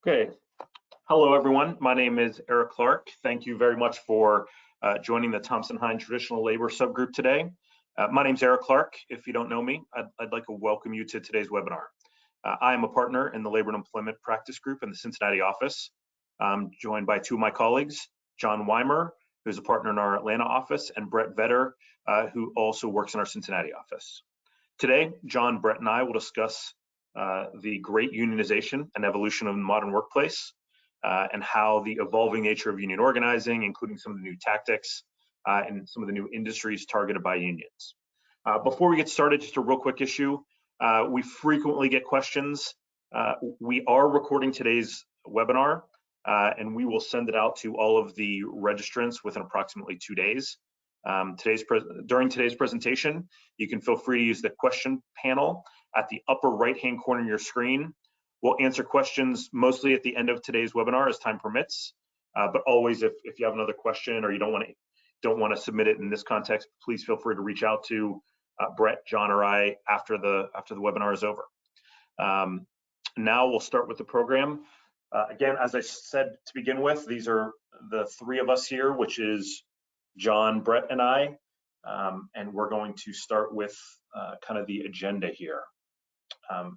Okay. Hello, everyone. My name is Eric Clark. Thank you very much for joining the Thompson Hine Traditional Labor Subgroup today. My name is Eric Clark. If you don't know me, I'd like to welcome you to today's webinar. I am a partner in the Labor and Employment Practice Group in the Cincinnati office. I'm joined by two of my colleagues, John Wymer, who's a partner in our Atlanta office, and Bret, who also works in our Cincinnati office. Today, John, Bret, and I will discuss the great unionization and evolution of the modern workplace, and how the evolving nature of union organizing, including some of the new tactics and some of the new industries targeted by unions. Before we get started, just a real quick issue. We frequently get questions. We are recording today's webinar, and we will send it out to all of the registrants within approximately 2 days. During today's presentation, you can feel free to use the question panel at the upper right-hand corner of your screen. We'll answer questions mostly at the end of today's webinar as time permits, but always if you have another question or you don't want to submit it in this context, please feel free to reach out to Bret, John, or I after the webinar is over. Now we'll start with the program. Again, as I said to begin with, these are the three of us here, which is John, Bret, and I, and we're going to start with kind of the agenda here. All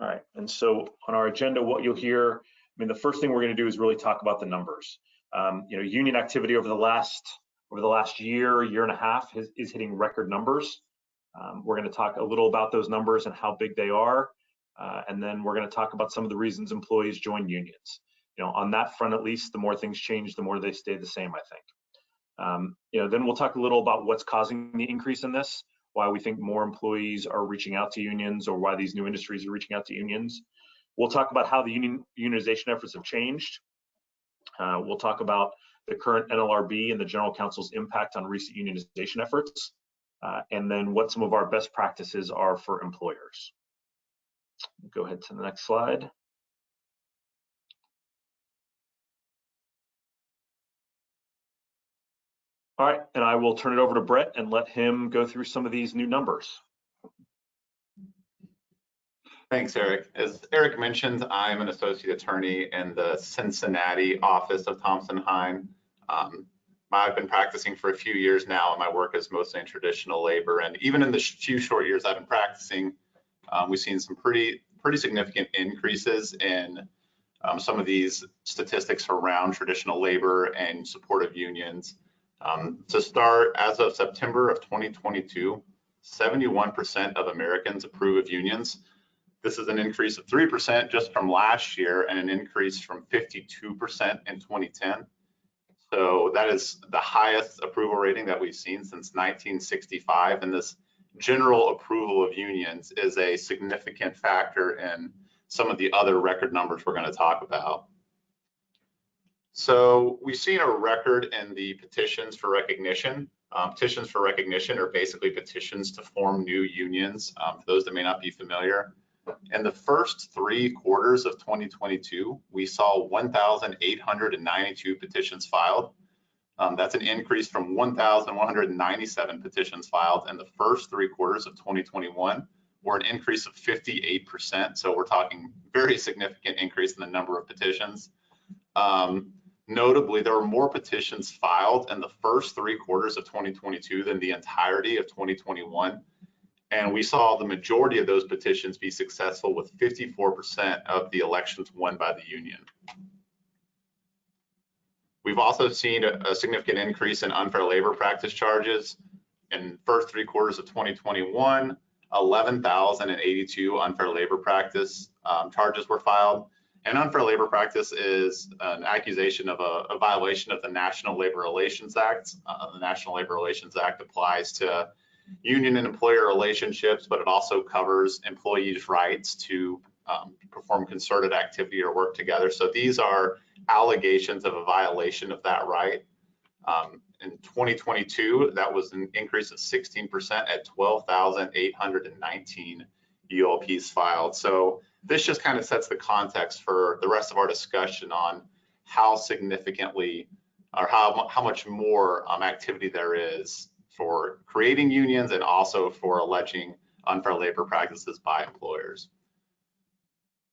right, and so on our agenda, what you'll hear, the first thing we're going to do is really talk about the numbers. Union activity over the last year and a half is hitting record numbers. We're going to talk a little about those numbers and how big they are, and then we're going to talk about some of the reasons employees join unions. On that front, at least, the more things change, the more they stay the same, I think. Then we'll talk a little about what's causing the increase in this, why we think more employees are reaching out to unions, or why these new industries are reaching out to unions. We'll talk about how the unionization efforts have changed. We'll talk about the current NLRB and the General Counsel's impact on recent unionization efforts, and then what some of our best practices are for employers. Go ahead to the next slide. All right, and I will turn it over to Bret and let him go through some of these new numbers. Thanks, Eric. As Eric mentioned, I'm an associate attorney in the Cincinnati office of Thompson Hine. I've been practicing for a few years now, and my work is mostly in traditional labor. And even in the few short years I've been practicing, we've seen some pretty significant increases in some of these statistics around traditional labor and support of unions. To start, as of September of 2022, 71% of Americans approve of unions. This is an increase of 3% just from last year and an increase from 52% in 2010. So that is the highest approval rating that we've seen since 1965. And this general approval of unions is a significant factor in some of the other record numbers we're going to talk about. So we've seen a record in the petitions for recognition. Petitions for recognition are basically petitions to form new unions, for those that may not be familiar. In the first 3 quarters of 2022, we saw 1,892 petitions filed. That's an increase from 1,197 petitions filed in the first 3 quarters of 2021, or an increase of 58%. So we're talking very significant increase in the number of petitions. Notably, there were more petitions filed in the first 3 quarters of 2022 than the entirety of 2021. And we saw the majority of those petitions be successful, with 54% of the elections won by the union. We've also seen a significant increase in unfair labor practice charges. In the first 3 quarters of 2021, 11,082 unfair labor practice charges were filed. And unfair labor practice is an accusation of a violation of the National Labor Relations Act. The National Labor Relations Act applies to union and employer relationships, but it also covers employees' rights to perform concerted activity or work together. So these are allegations of a violation of that right. In 2022, that was an increase of 16% at 12,819 ULPs filed. So this just kind of sets the context for the rest of our discussion on how significantly, or how much more activity there is for creating unions and also for alleging unfair labor practices by employers.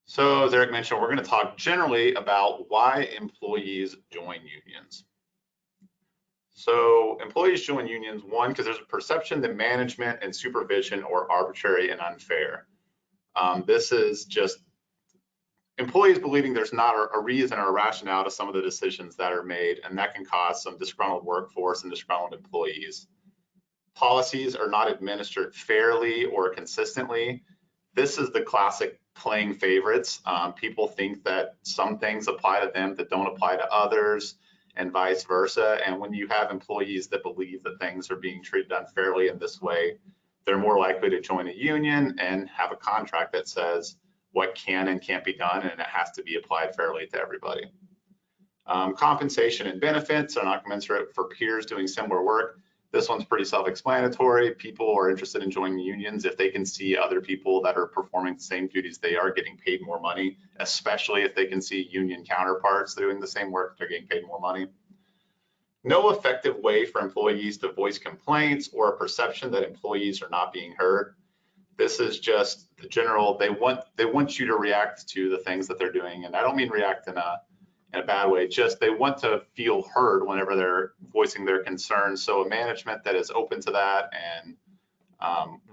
So as Eric mentioned, we're going to talk generally about why employees join unions. So employees join unions, one, because there's a perception that management and supervision are arbitrary and unfair. This is just employees believing there's not a reason or a rationale to some of the decisions that are made, and that can cause some disgruntled workforce and disgruntled employees. Policies are not administered fairly or consistently. This is the classic playing favorites. People think that some things apply to them that don't apply to others, and vice versa. And when you have employees that believe that things are being treated unfairly in this way, they're more likely to join a union and have a contract that says what can and can't be done, and it has to be applied fairly to everybody. Compensation and benefits are not commensurate for peers doing similar work. This one's pretty self-explanatory. People are interested in joining unions if they can see other people that are performing the same duties they are getting paid more money, especially if they can see union counterparts doing the same work, they're getting paid more money. No effective way for employees to voice complaints or a perception that employees are not being heard. This is just the general, they want you to react to the things that they're doing. And I don't mean react in a bad way, just they want to feel heard whenever they're voicing their concerns. So a management that is open to that and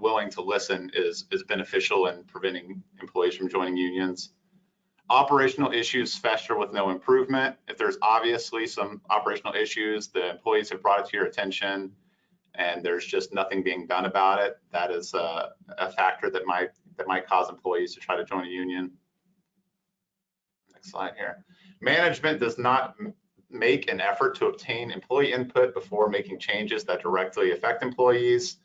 willing to listen is beneficial in preventing employees from joining unions. Operational issues fester with no improvement. If there's obviously some operational issues, the employees have brought it to your attention and there's just nothing being done about it, that is a factor that might cause employees to try to join a union. Next slide here. Management does not make an effort to obtain employee input before making changes that directly affect employees.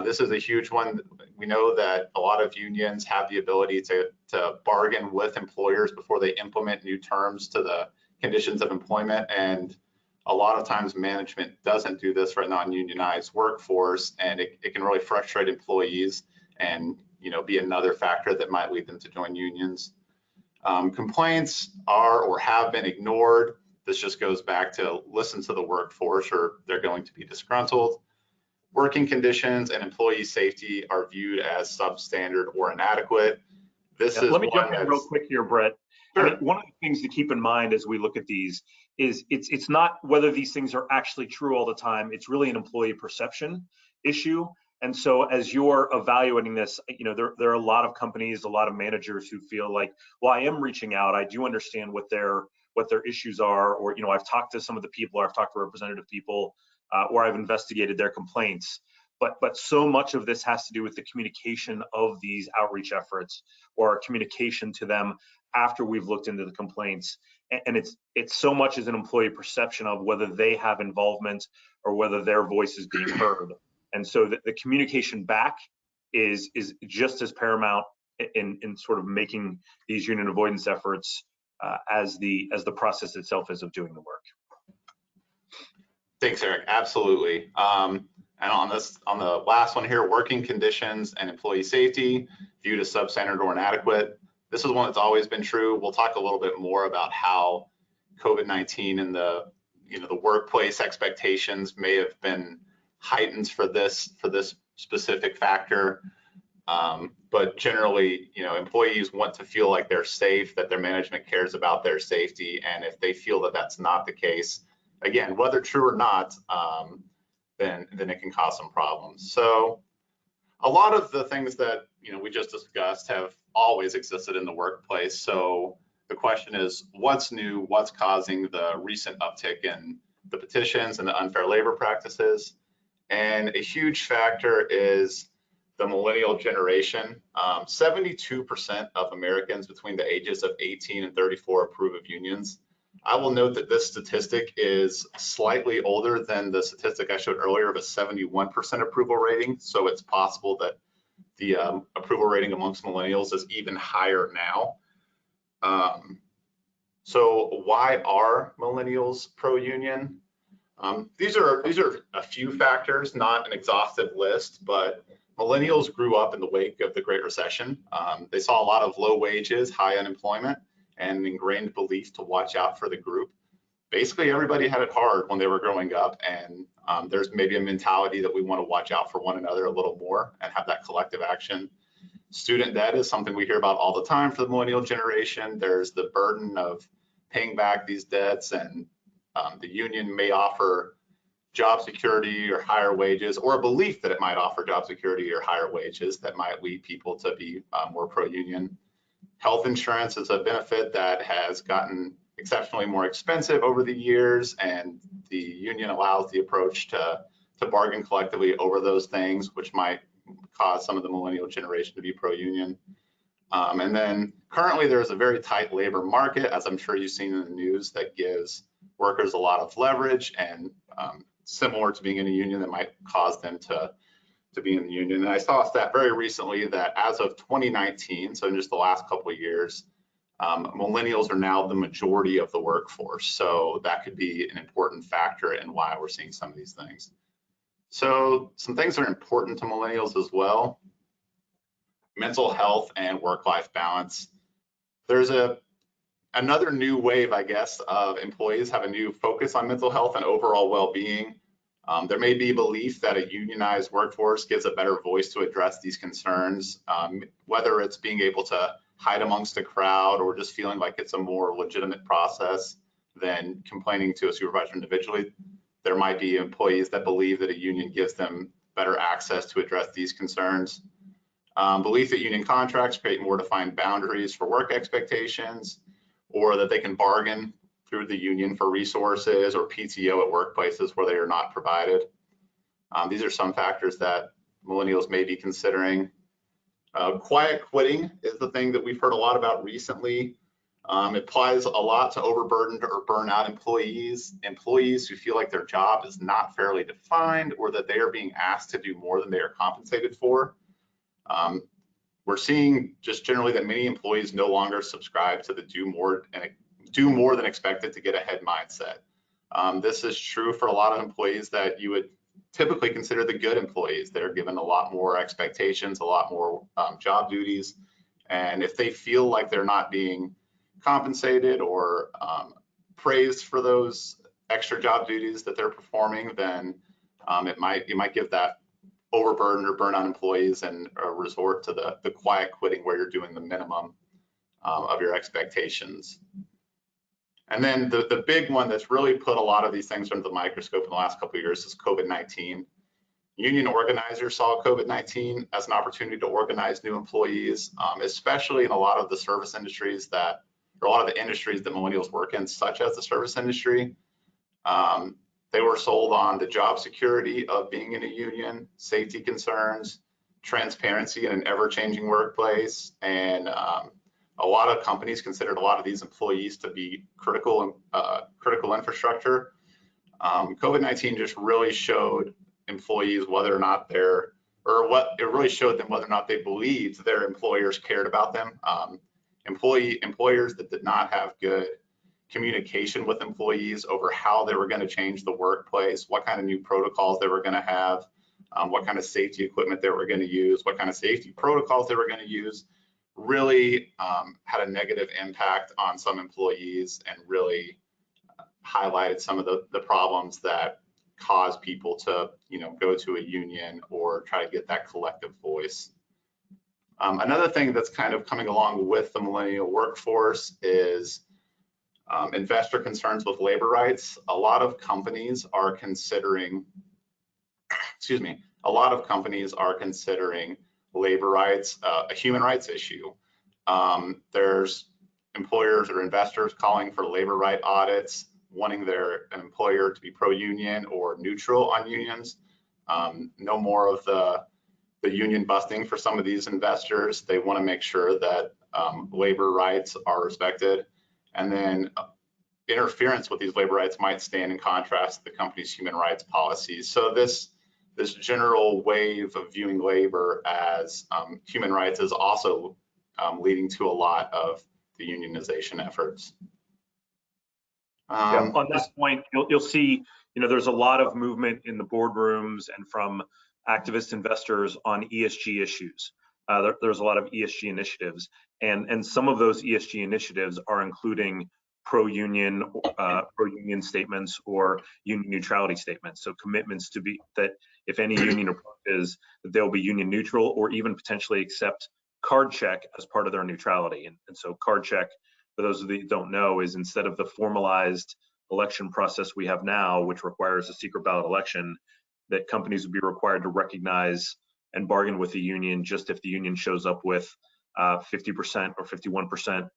This is a huge one. We know that a lot of unions have the ability to bargain with employers before they implement new terms to the conditions of employment. And a lot of times management doesn't do this for a non-unionized workforce, and it can really frustrate employees and be another factor that might lead them to join unions. Complaints are or have been ignored. This just goes back to listen to the workforce or they're going to be disgruntled. Working conditions and employee safety are viewed as substandard or inadequate. Let me jump in real quick here, Bret. Sure. I mean, one of the things to keep in mind as we look at these is it's not whether these things are actually true all the time. It's really an employee perception issue. And so as you're evaluating this, there are a lot of companies, a lot of managers who feel like, well, I am reaching out. I do understand what their issues are, or I've talked to some of the people, or I've talked to representative people, or I've investigated their complaints. But so much of this has to do with the communication of these outreach efforts or communication to them after we've looked into the complaints. And it's so much as an employee perception of whether they have involvement or whether their voice is being heard. And so the communication back is just as paramount in sort of making these union avoidance efforts as the process itself is of doing the work. Thanks, Eric. Absolutely. And on the last one here, working conditions and employee safety viewed as substandard or inadequate. This is one that's always been true. We'll talk a little bit more about how COVID-19 and the workplace expectations may have been heightened for this specific factor. But generally, employees want to feel like they're safe, that their management cares about their safety. And if they feel that that's not the case, again, whether true or not, then it can cause some problems. So a lot of the things that we just discussed have always existed in the workplace. So the question is, what's new? What's causing the recent uptick in the petitions and the unfair labor practices? And a huge factor is the millennial generation. 72% of Americans between the ages of 18 and 34 approve of unions. I will note that this statistic is slightly older than the statistic I showed earlier of a 71% approval rating. So it's possible that the approval rating amongst millennials is even higher now. So why are millennials pro-union? These are a few factors, not an exhaustive list, but millennials grew up in the wake of the Great Recession. They saw a lot of low wages, high unemployment, and an ingrained belief to watch out for the group. Basically, everybody had it hard when they were growing up, and there's maybe a mentality that we want to watch out for one another a little more and have that collective action. Student debt is something we hear about all the time for the millennial generation. There's the burden of paying back these debts, and the union may offer job security or higher wages, or a belief that it might offer job security or higher wages that might lead people to be more pro-union. Health insurance is a benefit that has gotten exceptionally more expensive over the years, and the union allows the approach to bargain collectively over those things, which might cause some of the millennial generation to be pro-union. And then currently there's a very tight labor market, as I'm sure you've seen in the news, that gives workers a lot of leverage, and similar to being in a union, that might cause them to be in the union. And I saw a stat very recently that as of 2019, so in just the last couple of years, millennials are now the majority of the workforce. So that could be an important factor in why we're seeing some of these things. So some things that are important to millennials as well: mental health and work-life balance. There's another new wave, I guess, of employees have a new focus on mental health and overall well-being. There may be a belief that a unionized workforce gives a better voice to address these concerns, whether it's being able to hide amongst a crowd or just feeling like it's a more legitimate process than complaining to a supervisor individually. There might be employees that believe that a union gives them better access to address these concerns. Belief that union contracts create more defined boundaries for work expectations, or that they can bargain through the union for resources or PTO at workplaces where they are not provided. These are some factors that millennials may be considering. Quiet quitting is the thing that we've heard a lot about recently. It applies a lot to overburdened or burnout employees who feel like their job is not fairly defined, or that they are being asked to do more than they are compensated for. We're seeing just generally that many employees no longer subscribe to the do more than expected to get ahead mindset. This is true for a lot of employees that you would typically consider the good employees that are given a lot more expectations, a lot more job duties. And if they feel like they're not being compensated or praised for those extra job duties that they're performing, then it might give that overburdened or burnout employees and resort to the quiet quitting, where you're doing the minimum of your expectations. And then the big one that's really put a lot of these things under the microscope in the last couple of years is COVID-19. Union organizers saw COVID-19 as an opportunity to organize new employees, especially in a lot of the service industries or a lot of the industries that millennials work in, such as the service industry. They were sold on the job security of being in a union, safety concerns, transparency in an ever-changing workplace, and a lot of companies considered a lot of these employees to be critical infrastructure. COVID-19 just really showed employees whether or not it showed them whether or not they believed their employers cared about them. Employers that did not have good communication with employees over how they were going to change the workplace, what kind of new protocols they were going to have, what kind of safety equipment they were going to use, what kind of safety protocols they were going to use, really had a negative impact on some employees, and really highlighted some of the problems that cause people to go to a union or try to get that collective voice. Another thing that's kind of coming along with the millennial workforce is investor concerns with labor rights. A lot of companies are considering labor rights a human rights issue. There's employers or investors calling for labor right audits, wanting their employer to be pro-union or neutral on unions. No more of the union busting for some of these investors. They want to make sure that labor rights are respected. And then interference with these labor rights might stand in contrast to the company's human rights policies. So this general wave of viewing labor as human rights is also leading to a lot of the unionization efforts. Yeah, on this point, you'll see, there's a lot of movement in the boardrooms and from activist investors on ESG issues. There's a lot of ESG initiatives, and some of those ESG initiatives are including pro-union statements or union neutrality statements. So commitments that if any union approaches, that they'll be union neutral or even potentially accept card check as part of their neutrality. And so card check, for those of you who don't know, is instead of the formalized election process we have now, which requires a secret ballot election, that companies would be required to recognize and bargain with the union just if the union shows up with 50% or 51%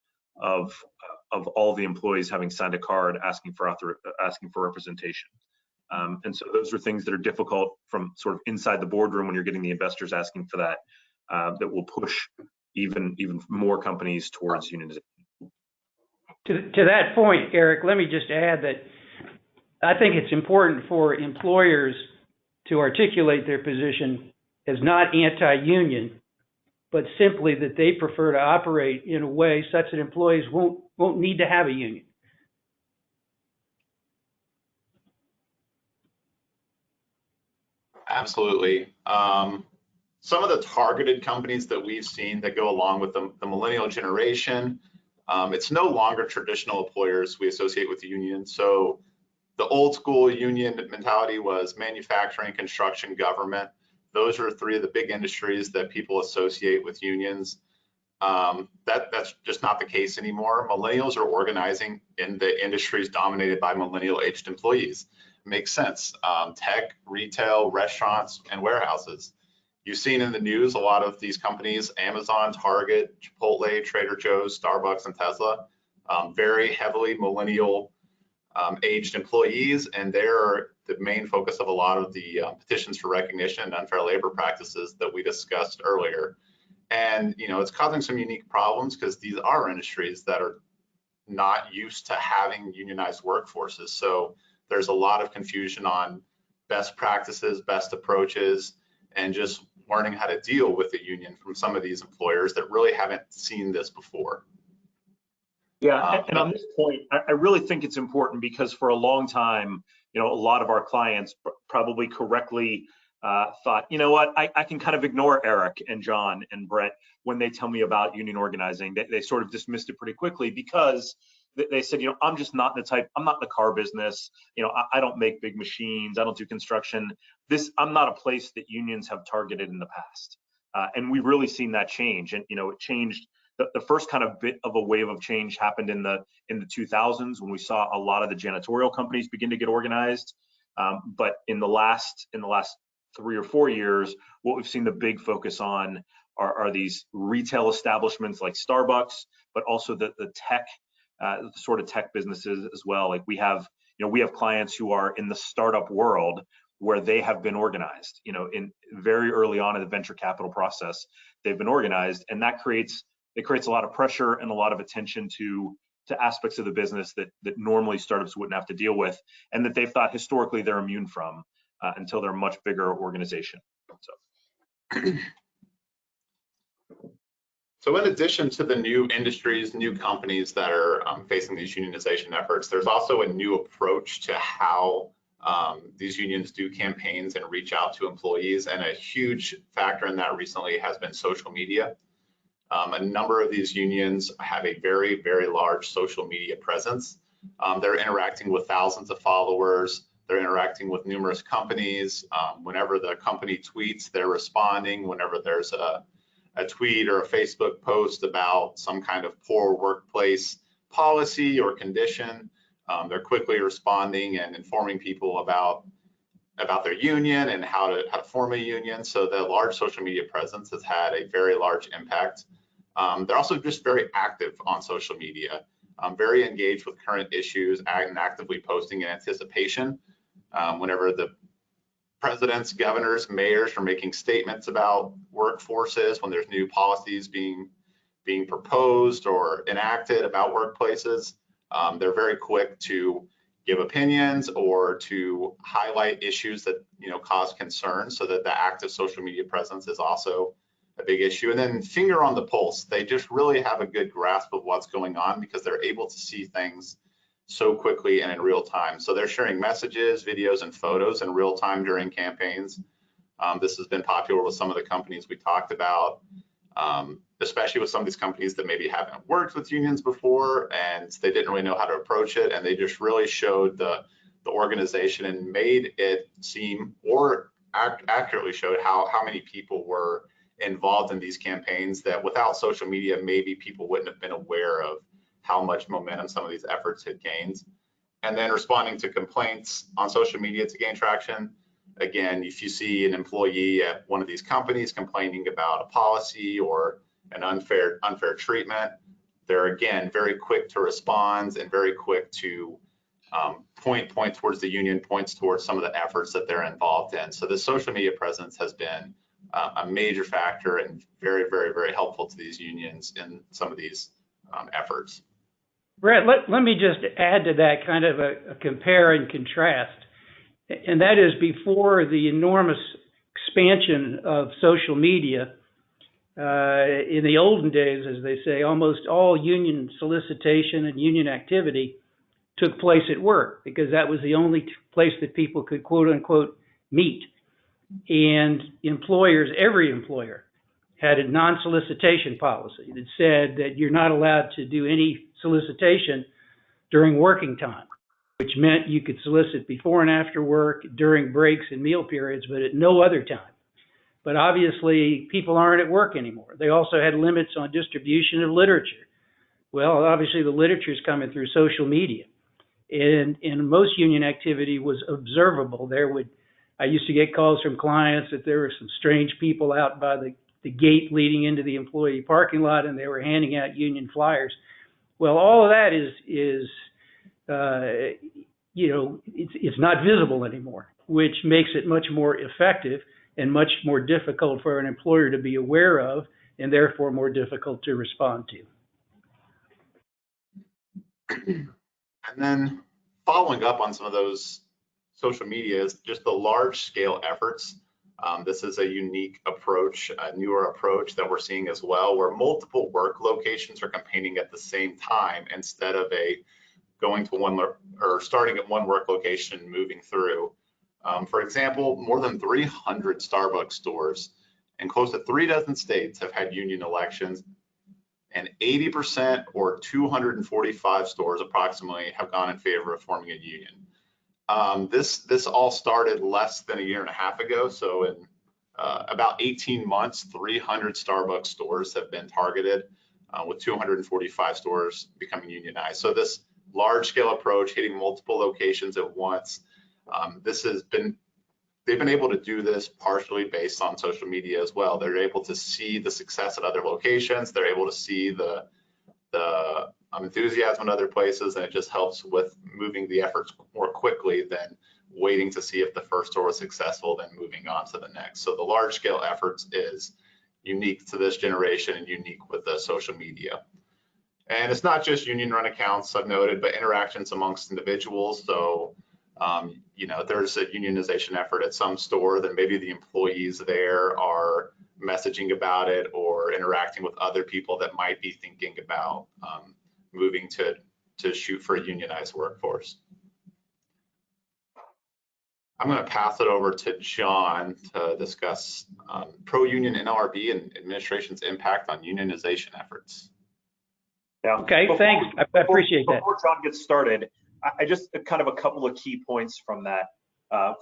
of all the employees having signed a card asking for representation. And so those are things that are difficult from sort of inside the boardroom when you're getting the investors asking for that, that will push even more companies towards unionization. To that point, Eric, let me just add that I think it's important for employers to articulate their position as not anti-union, but simply that they prefer to operate in a way such that employees won't need to have a union. Absolutely. Some of the targeted companies that we've seen that go along with the millennial generation, it's no longer traditional employers we associate with the union. So the old school union mentality was manufacturing, construction, government. Those are three of the big industries that people associate with unions. That's just not the case anymore. Millennials are organizing in the industries dominated by millennial aged employees. It makes sense. Tech, retail, restaurants, and warehouses. You've seen in the news a lot of these companies, Amazon, Target, Chipotle, Trader Joe's, Starbucks, and Tesla, very heavily millennial aged employees, and they're the main focus of a lot of the petitions for recognition and unfair labor practices that we discussed earlier. And it's causing some unique problems because these are industries that are not used to having unionized workforces. So there's a lot of confusion on best practices, best approaches, and just learning how to deal with the union from some of these employers that really haven't seen this before. Yeah, and on this point, I really think it's important because for a long time, a lot of our clients probably correctly thought, you know what, I can kind of ignore Eric and John and Bret when they tell me about union organizing. They sort of dismissed it pretty quickly because they said, I'm just not the type, I'm not in the car business, I don't make big machines, I don't do construction. I'm not a place that unions have targeted in the past. And we've really seen that change. And, it changed. The first kind of bit of a wave of change happened in the 2000s when we saw a lot of the janitorial companies begin to get organized. But in the last 3 or 4 years, what we've seen the big focus on are these retail establishments like Starbucks, but also the tech, sort of tech businesses as well. Like we have clients who are in the startup world where they have been organized, in very early on in the venture capital process, they've been organized, and that creates a lot of pressure and a lot of attention to aspects of the business that normally startups wouldn't have to deal with, and that they've thought historically they're immune from until they're a much bigger organization. So in addition to the new industries, new companies that are facing these unionization efforts, there's also a new approach to how these unions do campaigns and reach out to employees, and a huge factor in that recently has been social media. A number of these unions have a very, very large social media presence. They're interacting with thousands of followers. They're interacting with numerous companies. Whenever the company tweets, they're responding. Whenever there's a tweet or a Facebook post about some kind of poor workplace policy or condition, they're quickly responding and informing people about their union and how to form a union. So the large social media presence has had a very large impact. They're also just very active on social media, very engaged with current issues and actively posting in anticipation. Whenever the presidents, governors, mayors are making statements about workforces, when there's new policies being proposed or enacted about workplaces, they're very quick to give opinions or to highlight issues that cause concern, so that the active social media presence is also a big issue. And then finger on the pulse, they just really have a good grasp of what's going on because they're able to see things so quickly and in real time. So they're sharing messages, videos, and photos in real time during campaigns. This has been popular with some of the companies we talked about, especially with some of these companies that maybe haven't worked with unions before and they didn't really know how to approach it, and they just really showed the organization and made it seem, or accurately showed how many people were involved in these campaigns that without social media, maybe people wouldn't have been aware of how much momentum some of these efforts had gained. And then responding to complaints on social media to gain traction. Again, if you see an employee at one of these companies complaining about a policy or an unfair treatment, they're again very quick to respond and very quick to point towards the union, points towards some of the efforts that they're involved in. So the social media presence has been a major factor and very, very, very helpful to these unions in some of these efforts. Bret, let me just add to that kind of a compare and contrast. And that is before the enormous expansion of social media, in the olden days, as they say, almost all union solicitation and union activity took place at work because that was the only place that people could quote unquote meet. And employers, every employer, had a non-solicitation policy that said that you're not allowed to do any solicitation during working time, which meant you could solicit before and after work, during breaks and meal periods, but at no other time. But obviously, people aren't at work anymore. They also had limits on distribution of literature. Well, obviously, the literature is coming through social media. And most union activity was observable. I used to get calls from clients that there were some strange people out by the gate leading into the employee parking lot, and they were handing out union flyers. Well, all of that is it's not visible anymore, which makes it much more effective and much more difficult for an employer to be aware of, and therefore more difficult to respond to. And then following up on some of those social media is just the large scale efforts. This is a unique approach, a newer approach that we're seeing as well, where multiple work locations are campaigning at the same time instead of going to one or starting at one work location and moving through. For example, more than 300 Starbucks stores in close to 36 states have had union elections, and 80% or 245 stores approximately have gone in favor of forming a union. This all started less than a year and a half ago. So in about 18 months, 300 Starbucks stores have been targeted, with 245 stores becoming unionized. So this large scale approach, hitting multiple locations at once, they've been able to do this partially based on social media as well. They're able to see the success at other locations. They're able to see the enthusiasm in other places, and it just helps with moving the efforts more quickly than waiting to see if the first store was successful, then moving on to the next. So the large scale efforts is unique to this generation and unique with the social media. And it's not just union run accounts I've noted, but interactions amongst individuals. So there's a unionization effort at some store, then maybe the employees there are messaging about it or interacting with other people that might be thinking about moving to shoot for a unionized workforce. I'm going to pass it over to John to discuss pro-union NLRB and administration's impact on unionization efforts. Yeah. Okay, thanks. I appreciate that. Before John gets started, I just kind of a couple of key points from that,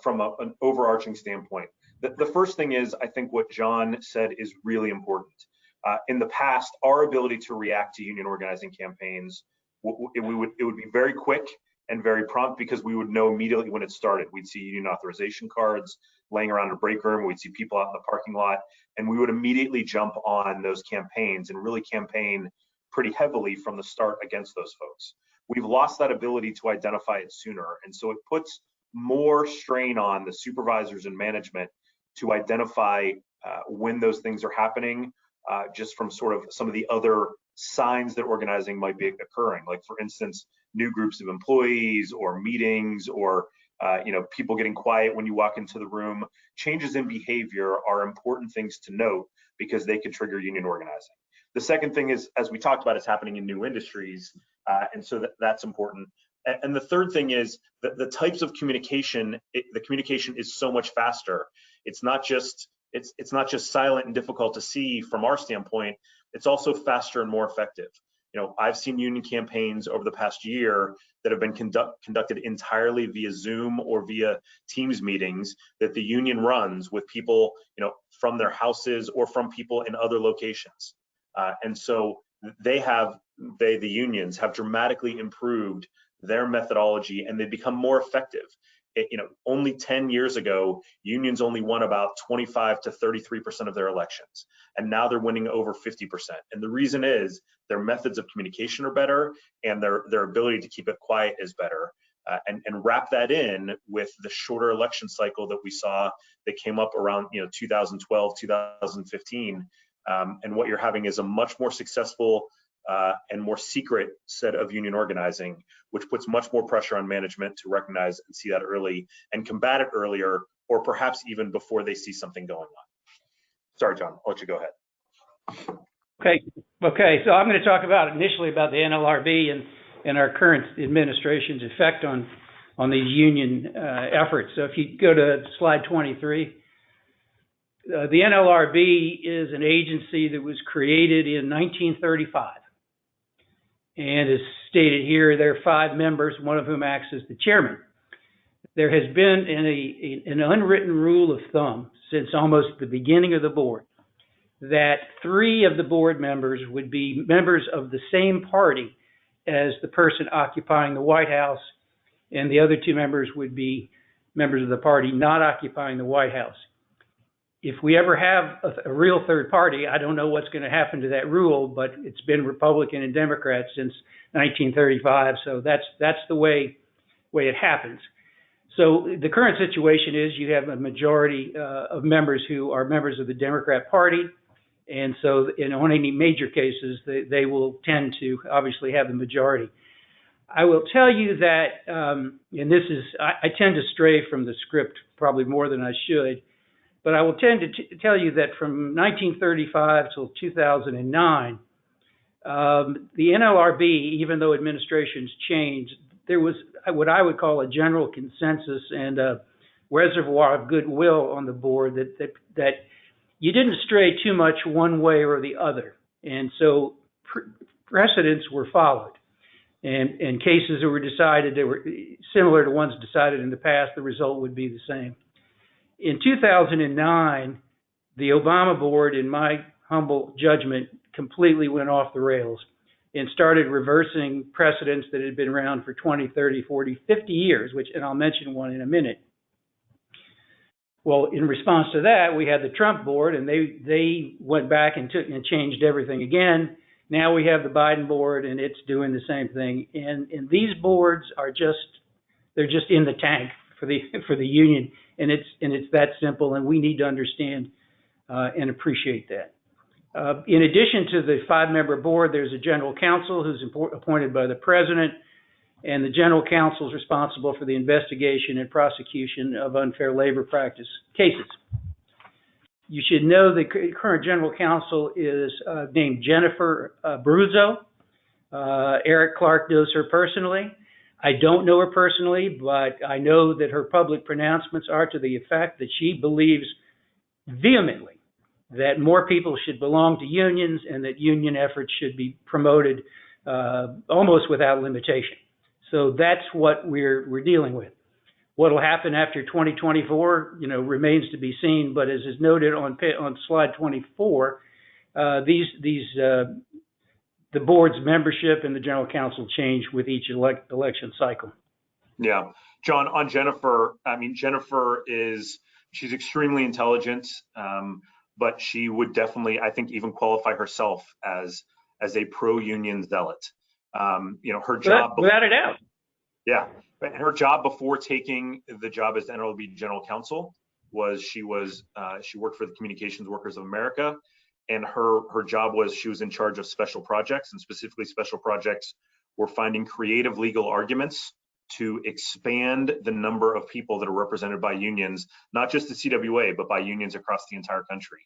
from an overarching standpoint. The first thing is, I think what John said is really important. In the past, our ability to react to union organizing campaigns, it would be very quick and very prompt because we would know immediately when it started. We'd see union authorization cards laying around a break room. We'd see people out in the parking lot, and we would immediately jump on those campaigns and really campaign pretty heavily from the start against those folks. We've lost that ability to identify it sooner, and so it puts more strain on the supervisors and management to identify when those things are happening, just from sort of some of the other signs that organizing might be occurring, like for instance, new groups of employees or meetings or people getting quiet when you walk into the room. Changes in behavior are important things to note because they can trigger union organizing. The second thing is, as we talked about, it's happening in new industries, and so that's important. And the third thing is that the types of communication, the communication is so much faster. It's not just silent and difficult to see from our standpoint. It's also faster and more effective. I've seen union campaigns over the past year that have been conducted entirely via Zoom or via Teams meetings that the union runs with people, from their houses or from people in other locations. And so the unions have dramatically improved their methodology, and they become more effective. Only 10 years ago, unions only won about 25 to 33% of their elections, and now they're winning over 50%. And the reason is their methods of communication are better, and their ability to keep it quiet is better. And wrap that in with the shorter election cycle that we saw that came up around 2012, 2015, and what you're having is a much more successful and more secret set of union organizing, which puts much more pressure on management to recognize and see that early and combat it earlier, or perhaps even before they see something going on. Sorry, John, I'll let you go ahead. Okay. So I'm going to talk initially about the NLRB and our current administration's effect on these union efforts. So if you go to slide 23, the NLRB is an agency that was created in 1935. And as stated here, there are 5 members, one of whom acts as the chairman. There has been an unwritten rule of thumb since almost the beginning of the board that 3 of the board members would be members of the same party as the person occupying the White House, and the other 2 members would be members of the party not occupying the White House. If we ever have a real third party, I don't know what's going to happen to that rule, but it's been Republican and Democrat since 1935, so that's the way it happens. So the current situation is you have a majority of members who are members of the Democrat Party, and so on any major cases, they will tend to obviously have the majority. I will tell you that, and this is, I tend to stray from the script probably more than I should, but I will tend to tell you that from 1935 till 2009, the NLRB, even though administrations changed, there was what I would call a general consensus and a reservoir of goodwill on the board that you didn't stray too much one way or the other. And so precedents were followed. And cases that were decided that were similar to ones decided in the past, the result would be the same. In 2009, the Obama board, in my humble judgment, completely went off the rails and started reversing precedents that had been around for 20, 30, 40, 50 years, and I'll mention one in a minute. Well, in response to that, we had the Trump board, and they went back and changed everything again. Now we have the Biden board, and it's doing the same thing. And these boards are they're just in the tank for the union, and it's that simple. And we need to understand and appreciate that. In addition to the 5-member board, there's a general counsel who's appointed by the president, and the general counsel is responsible for the investigation and prosecution of unfair labor practice cases. You should know the current general counsel is named Jennifer Bruzzo. Eric Clark knows her personally. I don't know her personally, but I know that her public pronouncements are to the effect that she believes vehemently that more people should belong to unions and that union efforts should be promoted almost without limitation. So that's what we're dealing with. What will happen after 2024, remains to be seen. But as is noted on slide 24, the board's membership and the general counsel change with each election cycle. Yeah, John, on Jennifer, Jennifer she's extremely intelligent, but she would definitely, I think, even qualify herself as a pro-union zealot. Her job without a doubt. Yeah, but her job before taking the job as NLRB General Counsel was she worked for the Communications Workers of America, and her job was she was in charge of special projects, and specifically special projects were finding creative legal arguments to expand the number of people that are represented by unions, not just the CWA, but by unions across the entire country.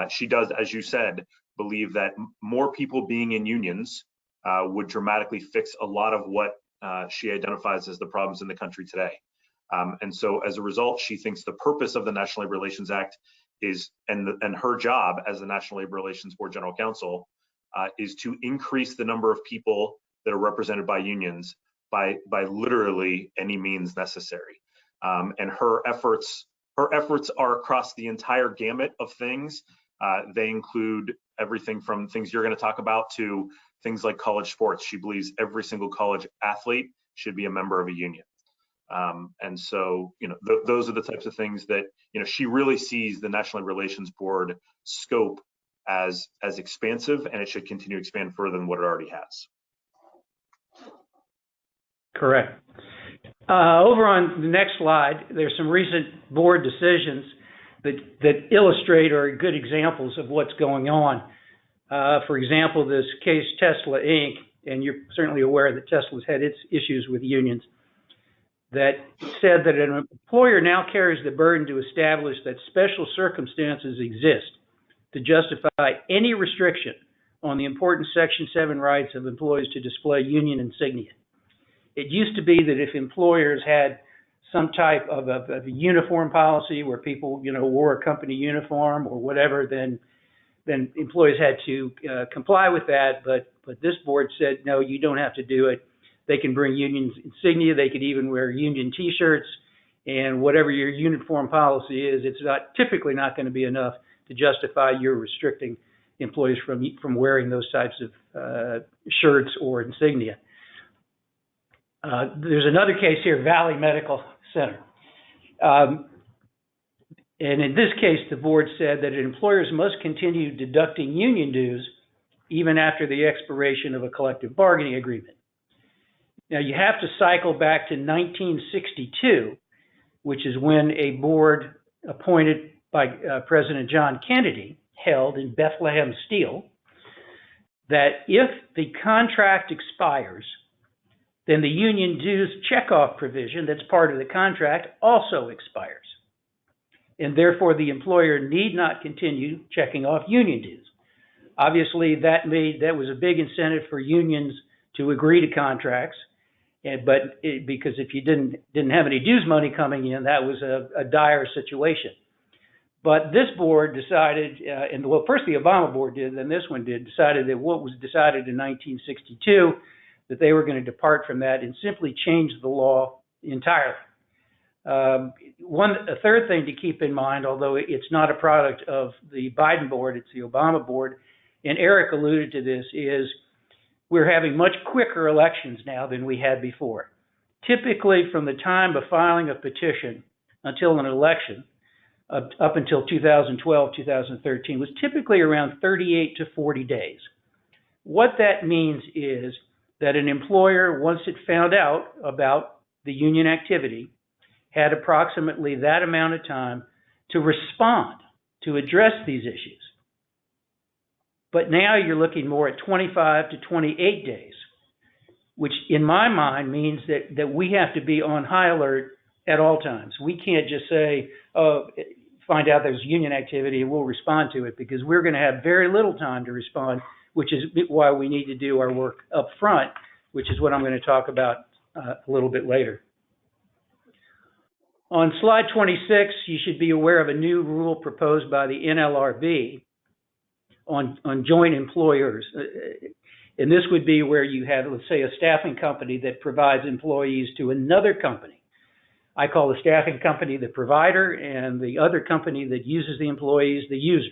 She does, as you said, believe that more people being in unions would dramatically fix a lot of what she identifies as the problems in the country today. And so as a result, she thinks the purpose of the National Labor Relations Act is, and her job as the National Labor Relations Board General Counsel is to increase the number of people that are represented by unions by literally any means necessary. And her efforts Her efforts are across the entire gamut of things. They include everything from things you're going to talk about to things like college sports. She believes every single college athlete should be a member of a union. And so, those are the types of things that, she really sees the National Labor Relations Board scope as expansive, and it should continue to expand further than what it already has. Correct. Over on the next slide, there's some recent board decisions that illustrate or are good examples of what's going on. For example, this case Tesla Inc., and you're certainly aware that Tesla's had its issues with unions, that said that an employer now carries the burden to establish that special circumstances exist to justify any restriction on the important Section 7 rights of employees to display union insignia. It used to be that if employers had some type of a uniform policy where people, wore a company uniform or whatever, then employees had to comply with that. But this board said, no, you don't have to do it. They can bring union insignia. They could even wear union T-shirts, and whatever your uniform policy is, it's typically not going to be enough to justify your restricting employees from wearing those types of shirts or insignia. There's another case here, Valley Medical Center. And in this case, the board said that employers must continue deducting union dues even after the expiration of a collective bargaining agreement. Now, you have to cycle back to 1962, which is when a board appointed by President John Kennedy held in Bethlehem Steel that if the contract expires, then the union dues checkoff provision that's part of the contract also expires. And therefore, the employer need not continue checking off union dues. Obviously, that was a big incentive for unions to agree to contracts. Because if you didn't have any dues money coming in, that was a dire situation. But this board decided, first the Obama board did, then this one decided that what was decided in 1962, that they were going to depart from that and simply change the law entirely. A third thing to keep in mind, although it's not a product of the Biden board, it's the Obama board, and Eric alluded to this, is we're having much quicker elections now than we had before. Typically, from the time of filing a petition until an election, up until 2012, 2013, was typically around 38 to 40 days. What that means is that an employer, once it found out about the union activity, had approximately that amount of time to respond, to address these issues. But now you're looking more at 25 to 28 days, which in my mind means that we have to be on high alert at all times. We can't just say, find out there's union activity and we'll respond to it, because we're going to have very little time to respond, which is why we need to do our work up front, which is what I'm going to talk about a little bit later. On slide 26, you should be aware of a new rule proposed by the NLRB on joint employers. And this would be where you have, let's say, a staffing company that provides employees to another company. I call the staffing company the provider and the other company that uses the employees the user.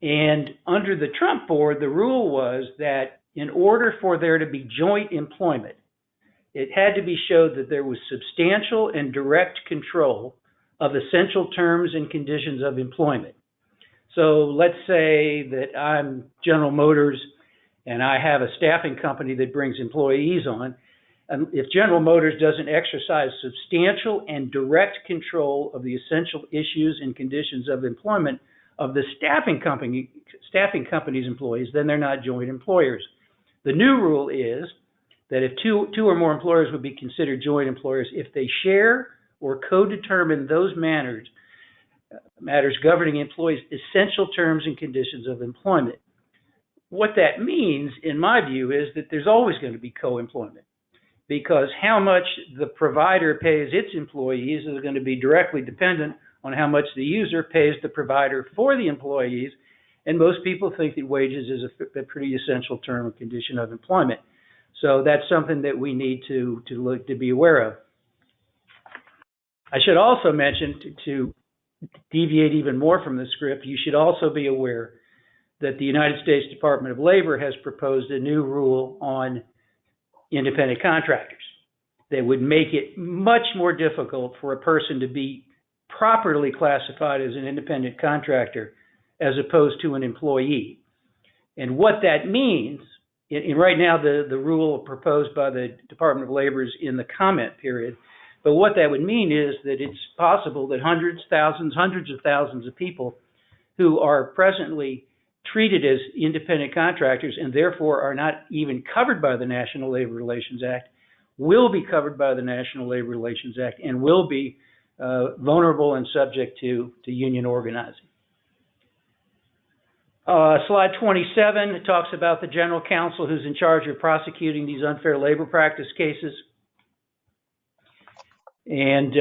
And under the Trump board, the rule was that in order for there to be joint employment, it had to be showed that there was substantial and direct control of essential terms and conditions of employment. So let's say that I'm General Motors and I have a staffing company that brings employees on. And if General Motors doesn't exercise substantial and direct control of the essential issues and conditions of employment of the staffing company's employees, then they're not joint employers. The new rule is that if two or more employers would be considered joint employers if they share or co-determine those matters governing employees' essential terms and conditions of employment. What that means, in my view, is that there's always going to be co-employment, because how much the provider pays its employees is going to be directly dependent on how much the user pays the provider for the employees, and most people think that wages is a pretty essential term or condition of employment. So that's something that we need to be aware of. I should also mention, to deviate even more from the script, you should also be aware that the United States Department of Labor has proposed a new rule on independent contractors that would make it much more difficult for a person to be properly classified as an independent contractor as opposed to an employee. And what that means, and right now the rule proposed by the Department of Labor is in the comment period, but what that would mean is that it's possible that hundreds of thousands of people who are presently treated as independent contractors and therefore are not even covered by the National Labor Relations Act will be covered by the National Labor Relations Act and will be vulnerable and subject to union organizing. Slide 27 talks about the general counsel who's in charge of prosecuting these unfair labor practice cases. And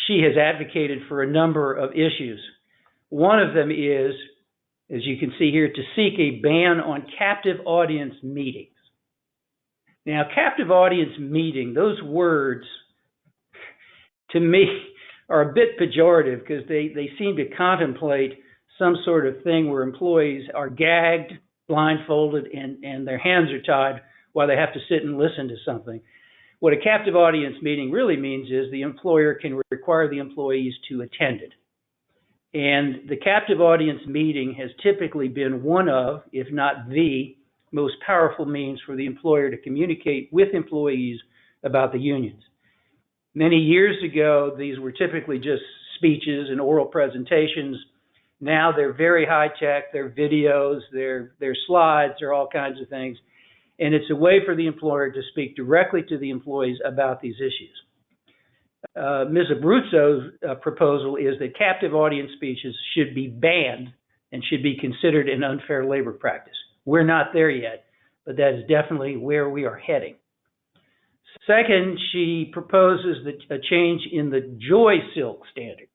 she has advocated for a number of issues. One of them is, as you can see here, to seek a ban on captive audience meetings. Now, captive audience meeting, those words, to me, are a bit pejorative because they seem to contemplate some sort of thing where employees are gagged, blindfolded, and their hands are tied while they have to sit and listen to something. What a captive audience meeting really means is the employer can require the employees to attend it. And the captive audience meeting has typically been one of, if not the, most powerful means for the employer to communicate with employees about the unions. Many years ago, these were typically just speeches and oral presentations. Now they're very high tech, they're videos, they're slides, they're all kinds of things. And it's a way for the employer to speak directly to the employees about these issues. Ms. Abruzzo's proposal is that captive audience speeches should be banned and should be considered an unfair labor practice. We're not there yet, but that is definitely where we are heading. Second, she proposes a change in the Joy Silk standard.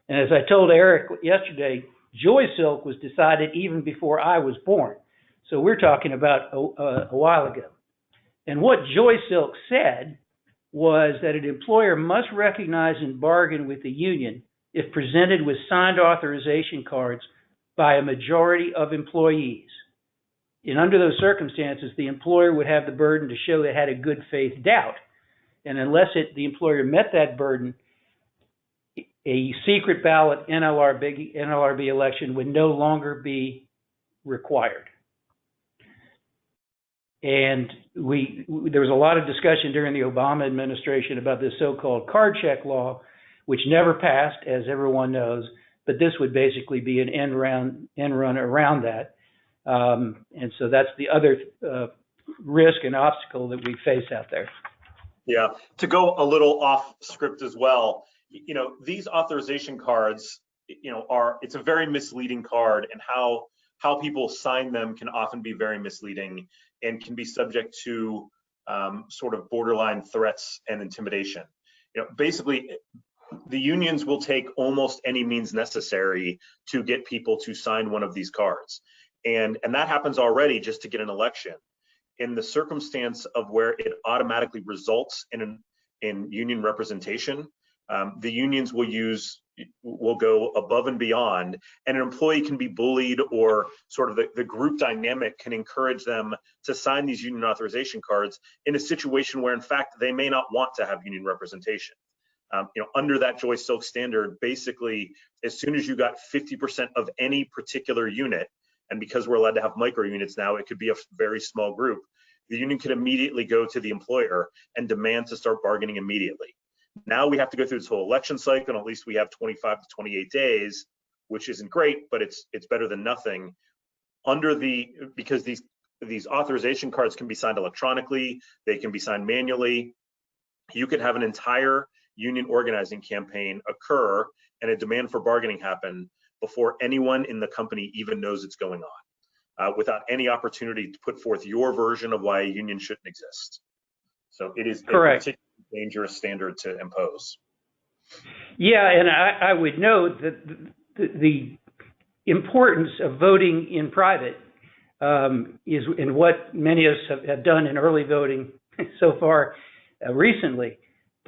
And as I told Eric yesterday, Joy Silk was decided even before I was born. So we're talking about a while ago. And what Joy Silk said was that an employer must recognize and bargain with the union if presented with signed authorization cards by a majority of employees. And under those circumstances, the employer would have the burden to show they had a good faith doubt. And unless the employer met that burden, a secret ballot NLRB election would no longer be required. And there was a lot of discussion during the Obama administration about this so-called card check law, which never passed, as everyone knows, but this would basically be an end run around that. And so that's the other risk and obstacle that we face out there. Yeah, to go a little off script as well, these authorization cards, it's a very misleading card, and how people sign them can often be very misleading and can be subject to sort of borderline threats and intimidation. Basically, the unions will take almost any means necessary to get people to sign one of these cards. And that happens already just to get an election. In the circumstance of where it automatically results in union representation, the unions will go above and beyond, and an employee can be bullied, or sort of the group dynamic can encourage them to sign these union authorization cards in a situation where in fact they may not want to have union representation. Under that Joy Silk standard, basically as soon as you got 50% of any particular unit, and because we're allowed to have micro units now, it could be a very small group, the union could immediately go to the employer and demand to start bargaining immediately. Now we have to go through this whole election cycle, and at least we have 25 to 28 days, which isn't great, but it's better than nothing. Because these authorization cards can be signed electronically, they can be signed manually. You could have an entire union organizing campaign occur and a demand for bargaining happen before anyone in the company even knows it's going on, without any opportunity to put forth your version of why a union shouldn't exist. So it is correct. A particularly dangerous standard to impose. Yeah, and I would note that the importance of voting in private is in what many of us have done in early voting so far recently.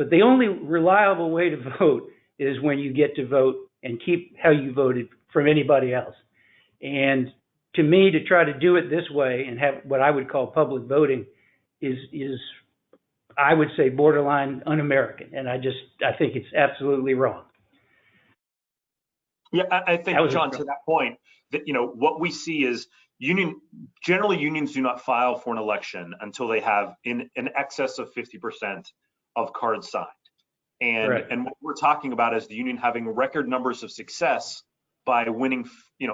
But the only reliable way to vote is when you get to vote and keep how you voted from anybody else. And to me, to try to do it this way and have what I would call public voting is I would say borderline un-American. And I think it's absolutely wrong. Yeah, I think, John, to that point, that, what we see is generally unions do not file for an election until they have in excess of 50% of cards signed. And, right. And what we're talking about is the union having record numbers of success by winning,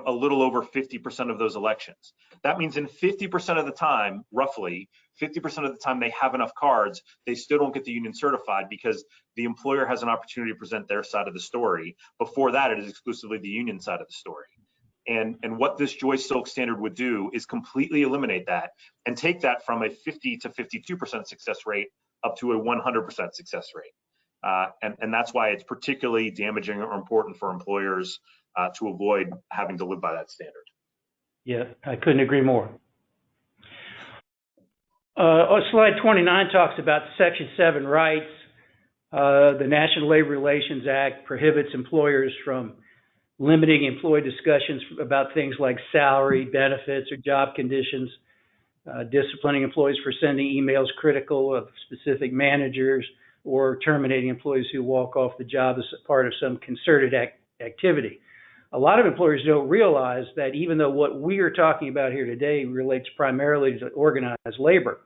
a little over 50% of those elections. That means in 50% of the time, roughly 50% of the time they have enough cards, they still don't get the union certified because the employer has an opportunity to present their side of the story. Before that, it is exclusively the union side of the story. And what this Joyce-Silk standard would do is completely eliminate that and take that from a 50 to 52% success rate up to a 100% success rate. And that's why it's particularly damaging or important for employers to avoid having to live by that standard. Yeah, I couldn't agree more. Slide 29 talks about Section 7 rights. The National Labor Relations Act prohibits employers from limiting employee discussions about things like salary, benefits, or job conditions, disciplining employees for sending emails critical of specific managers, or terminating employees who walk off the job as part of some concerted activity. A lot of employers don't realize that even though what we are talking about here today relates primarily to organized labor,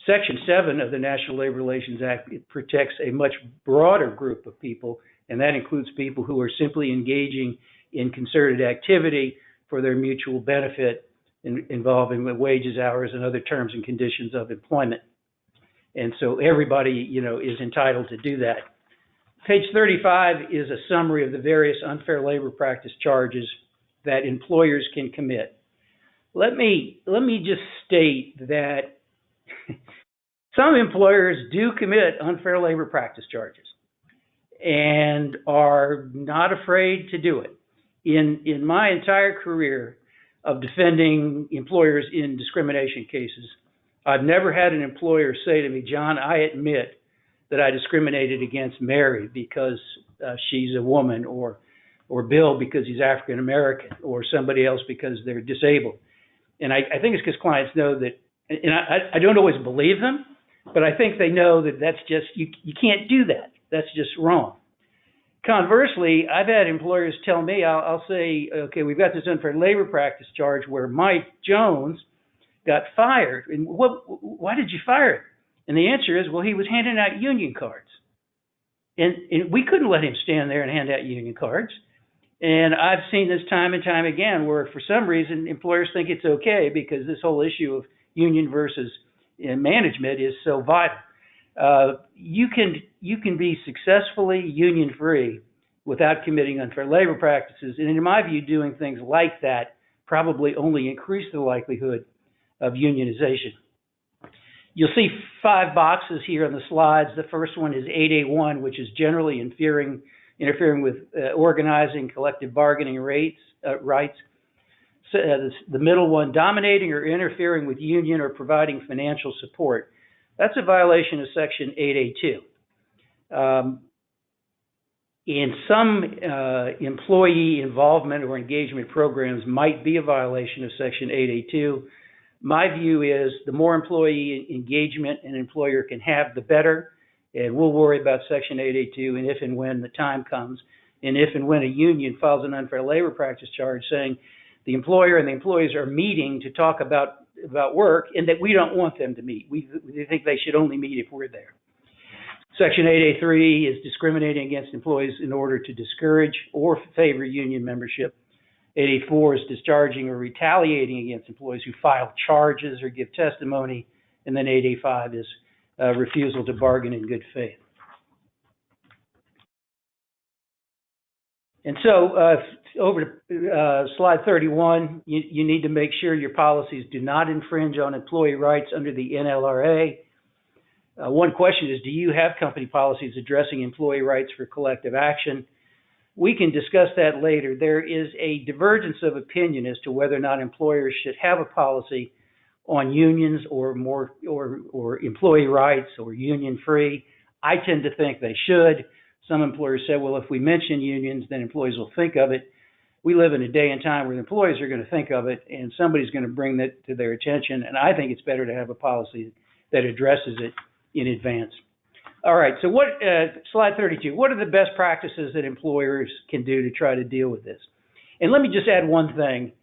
Section 7 of the National Labor Relations Act protects a much broader group of people, and that includes people who are simply engaging in concerted activity for their mutual benefit involving the wages, hours, and other terms and conditions of employment. And so everybody, is entitled to do that. Page 35 is a summary of the various unfair labor practice charges that employers can commit. Let me just state that some employers do commit unfair labor practice charges and are not afraid to do it. In my entire career of defending employers in discrimination cases, I've never had an employer say to me, John, I admit that I discriminated against Mary because she's a woman, or Bill because he's African American, or somebody else because they're disabled. And I think it's because clients know that, and I don't always believe them, but I think they know that that's just, you can't do that. That's just wrong. Conversely, I've had employers tell me, I'll say, okay, we've got this unfair labor practice charge where Mike Jones got fired. And why did you fire him? And the answer is, well, he was handing out union cards. And we couldn't let him stand there and hand out union cards. And I've seen this time and time again where for some reason employers think it's okay because this whole issue of union versus management is so vital. You can be successfully union free without committing unfair labor practices. And in my view, doing things like that probably only increase the likelihood of unionization. You'll see 5 boxes here on the slides. The first one is 8A1, which is generally interfering with organizing, collective bargaining rights. So, the middle one, dominating or interfering with union or providing financial support. That's a violation of Section 8A2. In some employee involvement or engagement programs might be a violation of Section 8A2. My view is the more employee engagement an employer can have, the better. And we'll worry about Section 8A2 and if and when the time comes. And if and when a union files an unfair labor practice charge saying the employer and the employees are meeting to talk about work and that we don't want them to meet. We think they should only meet if we're there. Section 8A3 is discriminating against employees in order to discourage or favor union membership. 8A4 is discharging or retaliating against employees who file charges or give testimony. And then 8A5 is refusal to bargain in good faith. And so over to slide 31, you need to make sure your policies do not infringe on employee rights under the NLRA. One question is, do you have company policies addressing employee rights for collective action? We can discuss that later. There is a divergence of opinion as to whether or not employers should have a policy on unions or employee rights or union free. I tend to think they should. Some employers say, well, if we mention unions, then employees will think of it. We live in a day and time where the employees are going to think of it, and somebody's going to bring that to their attention. And I think it's better to have a policy that addresses it in advance. All right, so slide 32, what are the best practices that employers can do to try to deal with this? And let me just add one thing,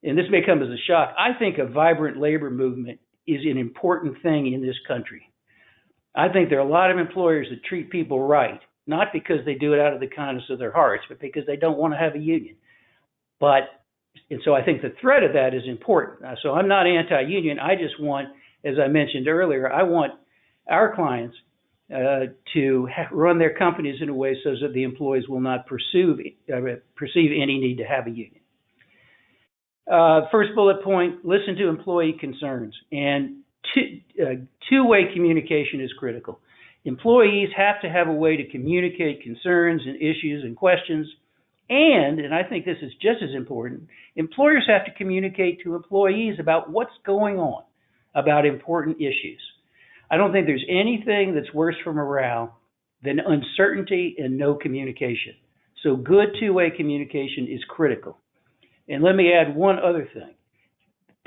and this may come as a shock. I think a vibrant labor movement is an important thing in this country. I think there are a lot of employers that treat people right, not because they do it out of the kindness of their hearts, but because they don't want to have a union. And so I think the threat of that is important. So I'm not anti-union. I just want, as I mentioned earlier, I want our clients to run their companies in a way so that the employees will not perceive any need to have a union. First bullet point, listen to employee concerns. And two-way communication is critical. Employees have to have a way to communicate concerns and issues and questions. And I think this is just as important, employers have to communicate to employees about what's going on, about important issues. I don't think there's anything that's worse for morale than uncertainty and no communication. So good two-way communication is critical. And let me add one other thing.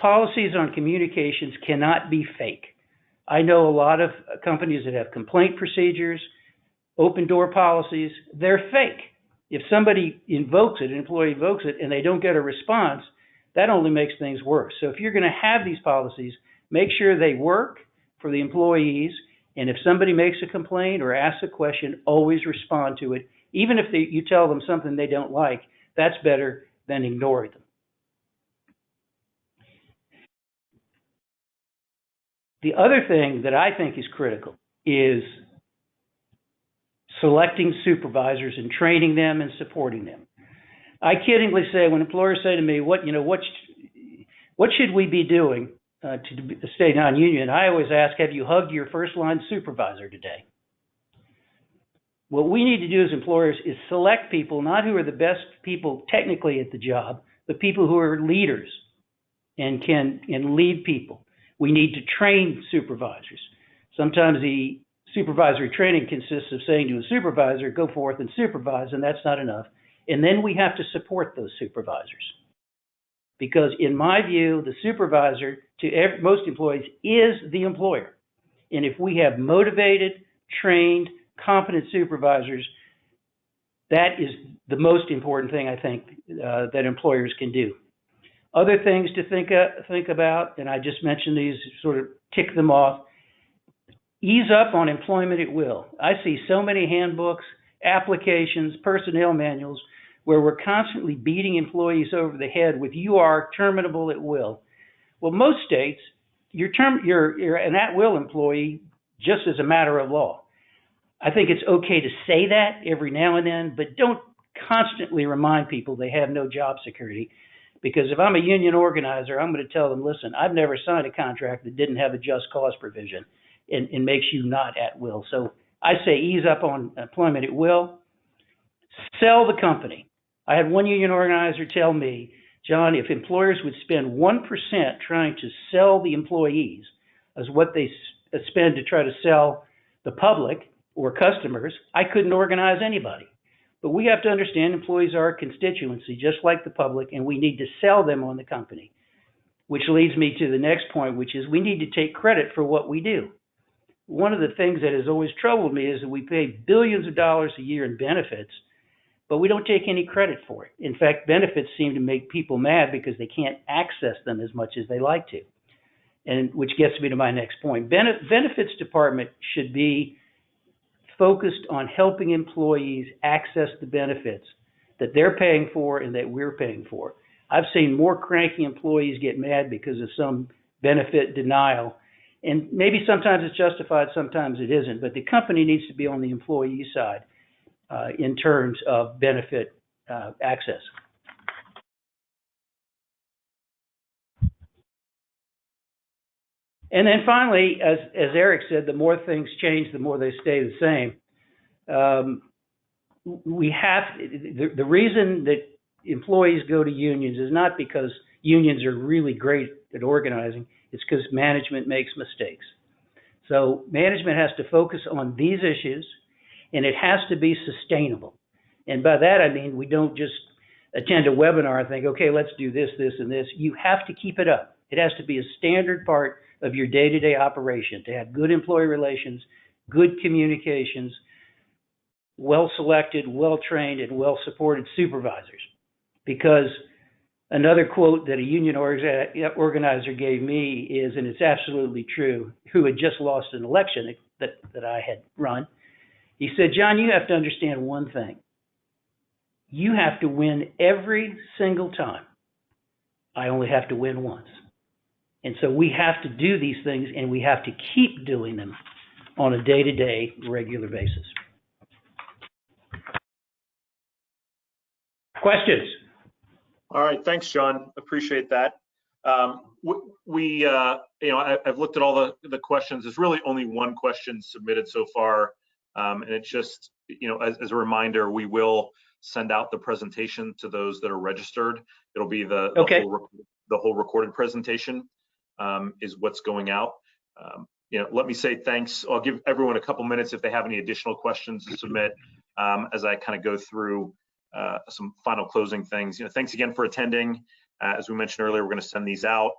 Policies on communications cannot be fake. I know a lot of companies that have complaint procedures, open door policies, they're fake. If somebody invokes it, an employee invokes it, and they don't get a response, that only makes things worse. So if you're going to have these policies, make sure they work for the employees, and if somebody makes a complaint or asks a question, always respond to it. Even if you tell them something they don't like, that's better than ignoring them. The other thing that I think is critical is selecting supervisors and training them and supporting them. I kiddingly say, when employers say to me, what should we be doing to stay non-union, I always ask, have you hugged your first line supervisor today? What we need to do as employers is select people, not who are the best people technically at the job, but people who are leaders and can lead people. We need to train supervisors. Sometimes the supervisory training consists of saying to a supervisor, go forth and supervise, and that's not enough. And then we have to support those supervisors. Because in my view, the supervisor to most employees is the employer. And if we have motivated, trained, competent supervisors, that is the most important thing I think that employers can do. Other things to think about, and I just mentioned these, sort of tick them off. Ease up on employment at will. I see so many handbooks, applications, personnel manuals where we're constantly beating employees over the head with "you are terminable at will." Well, most states, you're an at-will employee just as a matter of law. I think it's okay to say that every now and then, but don't constantly remind people they have no job security. Because if I'm a union organizer, I'm going to tell them, listen, I've never signed a contract that didn't have a just cause provision and makes you not at will. So I say ease up on employment at will. Sell the company. I had one union organizer tell me, John, if employers would spend 1% trying to sell the employees as what they spend to try to sell the public or customers, I couldn't organize anybody. But we have to understand employees are a constituency, just like the public, and we need to sell them on the company. Which leads me to the next point, which is we need to take credit for what we do. One of the things that has always troubled me is that we pay billions of dollars a year in benefits, but we don't take any credit for it. In fact, benefits seem to make people mad because they can't access them as much as they like to. And which gets me to my next point. Benefits department should be focused on helping employees access the benefits that they're paying for and that we're paying for. I've seen more cranky employees get mad because of some benefit denial. And maybe sometimes it's justified, sometimes it isn't. But the company needs to be on the employee side in terms of benefit access. And then finally, as Eric said, the more things change, the more they stay the same. The reason that employees go to unions is not because unions are really great at organizing. It's because management makes mistakes. So management has to focus on these issues, and it has to be sustainable. And by that, I mean, we don't just attend a webinar and think, okay, let's do this, this, and this. You have to keep it up. It has to be a standard part of your day-to-day operation to have good employee relations, good communications, well-selected, well-trained, and well-supported supervisors. Because another quote that a union organizer gave me is, and it's absolutely true, who had just lost an election that I had run. He said, John, you have to understand one thing. You have to win every single time. I only have to win once. And so we have to do these things, and we have to keep doing them on a day-to-day, regular basis. Questions? All right, thanks, John. Appreciate that. I've looked at all the questions. There's really only one question submitted so far, and it's just, as a reminder, we will send out the presentation to those that are registered. It'll be the whole recorded presentation is what's going out. Let me say thanks. I'll give everyone a couple minutes if they have any additional questions to submit as I kind of go through some final closing things. Thanks again for attending. As we mentioned earlier, we're going to send these out.